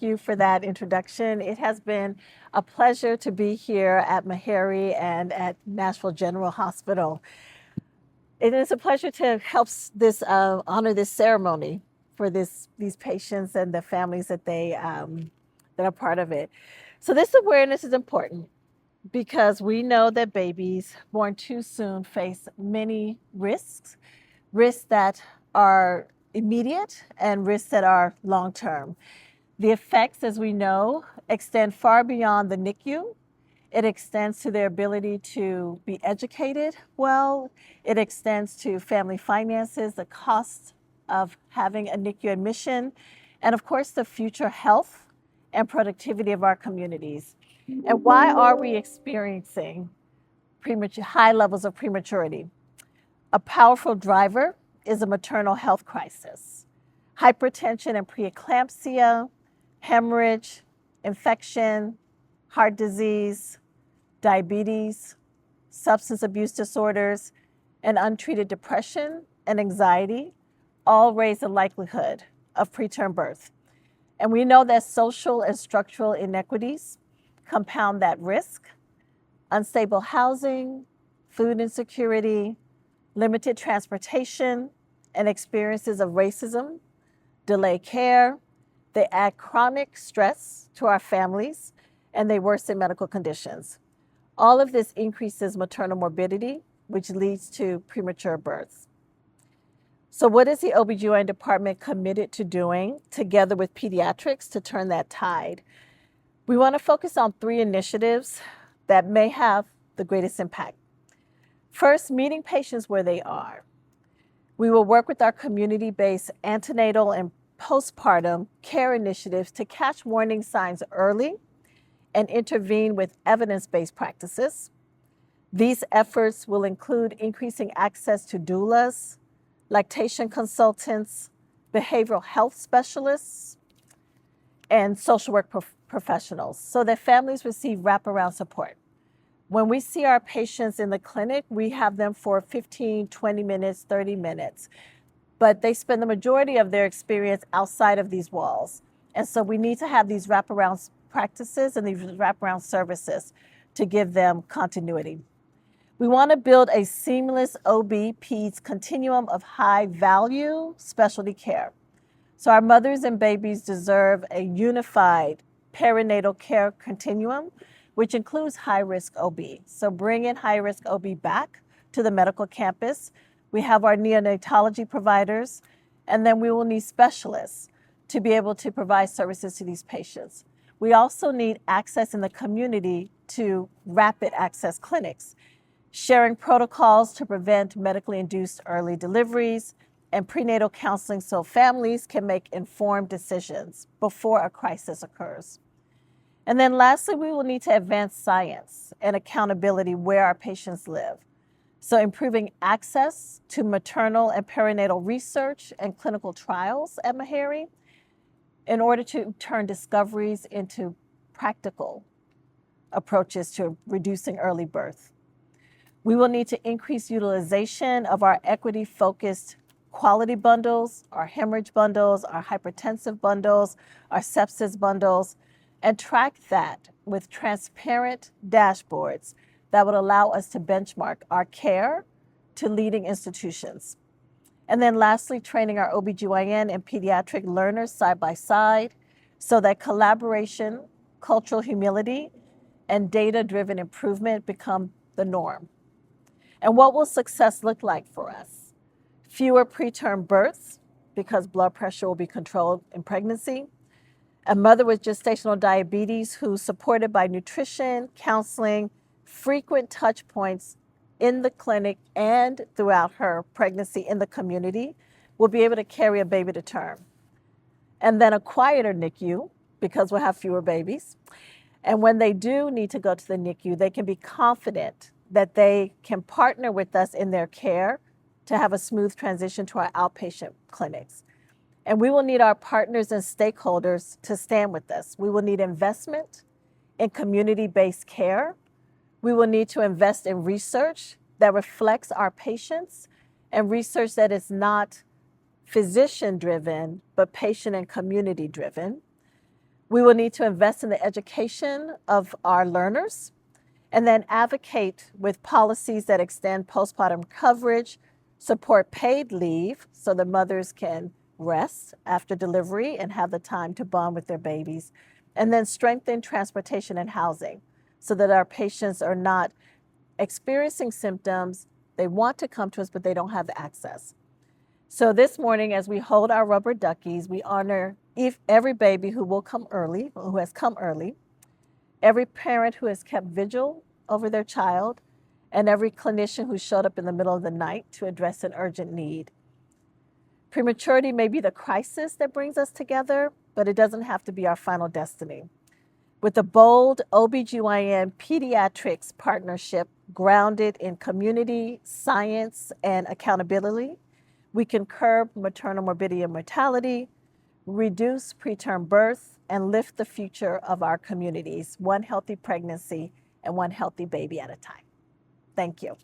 you for that introduction. It has been a pleasure to be here at Meharry and at Nashville General Hospital. It is a pleasure to help honor this ceremony for these patients and the families that are part of it. So this awareness is important because we know that babies born too soon face many risks that are immediate and risks that are long term. The effects, as we know, extend far beyond the NICU. It extends to their ability to be educated well. It extends to family finances, the cost of having a NICU admission, and of course, the future health and productivity of our communities. And why are we experiencing high levels of prematurity? A powerful driver is a maternal health crisis. Hypertension and preeclampsia, hemorrhage, infection, heart disease, diabetes, substance abuse disorders, and untreated depression and anxiety all raise the likelihood of preterm birth. And we know that social and structural inequities compound that risk. Unstable housing, food insecurity, limited transportation, and experiences of racism delay care. They add chronic stress to our families, and they worsen medical conditions. All of this increases maternal morbidity, which leads to premature births. So what is the OBGYN department committed to doing together with pediatrics to turn that tide? We want to focus on 3 initiatives that may have the greatest impact. First, meeting patients where they are. We will work with our community-based antenatal and postpartum care initiatives to catch warning signs early and intervene with evidence-based practices. These efforts will include increasing access to doulas, lactation consultants, behavioral health specialists, and social work professionals so that families receive wraparound support. When we see our patients in the clinic, we have them for 15, 20 minutes, 30 minutes, but they spend the majority of their experience outside of these walls. And so we need to have these wraparound practices and these wraparound services to give them continuity. We want to build a seamless OB-PEDS continuum of high-value specialty care. So our mothers and babies deserve a unified perinatal care continuum, which includes high-risk OB. So bring in high-risk OB back to the medical campus. We have our neonatology providers, and then we will need specialists to be able to provide services to these patients. We also need access in the community to rapid access clinics, sharing protocols to prevent medically induced early deliveries, and prenatal counseling so families can make informed decisions before a crisis occurs. And then lastly, we will need to advance science and accountability where our patients live. So improving access to maternal and perinatal research and clinical trials at Meharry in order to turn discoveries into practical approaches to reducing early birth. We will need to increase utilization of our equity-focused quality bundles, our hemorrhage bundles, our hypertensive bundles, our sepsis bundles, and track that with transparent dashboards that would allow us to benchmark our care to leading institutions. And then lastly, training our OBGYN and pediatric learners side by side so that collaboration, cultural humility, and data-driven improvement become the norm. And what will success look like for us? Fewer preterm births because blood pressure will be controlled in pregnancy. A mother with gestational diabetes who's supported by nutrition, counseling, frequent touch points in the clinic and throughout her pregnancy in the community will be able to carry a baby to term. And then a quieter NICU because we'll have fewer babies. And when they do need to go to the NICU, they can be confident that they can partner with us in their care to have a smooth transition to our outpatient clinics. And we will need our partners and stakeholders to stand with us. We will need investment in community-based care. We will need to invest in research that reflects our patients and research that is not physician-driven, but patient and community-driven. We will need to invest in the education of our learners and then advocate with policies that extend postpartum coverage, support paid leave so the mothers can rest after delivery and have the time to bond with their babies, and then strengthen transportation and housing so that our patients are not experiencing symptoms. They want to come to us, but they don't have the access. So this morning, as we hold our rubber duckies, we honor every baby who will come early, who has come early, every parent who has kept vigil over their child, and every clinician who showed up in the middle of the night to address an urgent need. Prematurity may be the crisis that brings us together, but it doesn't have to be our final destiny. With a bold OBGYN pediatrics partnership grounded in community, science, and accountability, we can curb maternal morbidity and mortality, reduce preterm birth, and lift the future of our communities, one healthy pregnancy and one healthy baby at a time. Thank you.